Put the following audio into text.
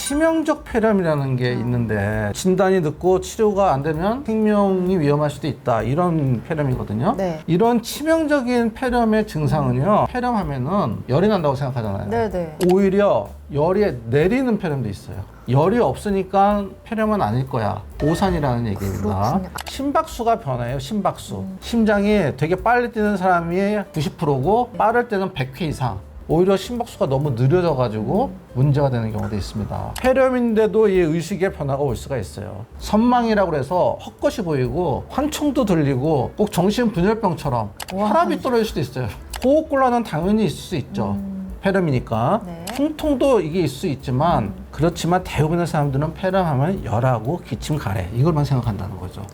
치명적 폐렴이라는 게 있는데 진단이 늦고 치료가 안 되면 생명이 위험할 수도 있다. 이런 폐렴이거든요. 네. 이런 치명적인 폐렴의 증상은요. 폐렴하면은 열이 난다고 생각하잖아요. 네네. 오히려 열이 내리는 폐렴도 있어요. 열이 없으니까 폐렴은 아닐 거야. 오산이라는 얘기입니다. 그렇군요. 심박수가 변해요. 심박수. 심장이 되게 빨리 뛰는 사람이 90%고 빠를 때는 100회 이상. 오히려 심박수가 너무 느려져가지고 문제가 되는 경우도 있습니다. 폐렴인데도 이 의식의 변화가 올 수가 있어요. 선망이라고 해서 헛것이 보이고 환청도 들리고 꼭 정신분열병처럼 와. 혈압이 떨어질 수도 있어요. 호흡곤란은 당연히 있을 수 있죠. 폐렴이니까. 네. 통통도 이게 있을 수 있지만 그렇지만 대부분의 사람들은 폐렴하면 열하고 기침, 가래 이걸만 생각한다는 거죠.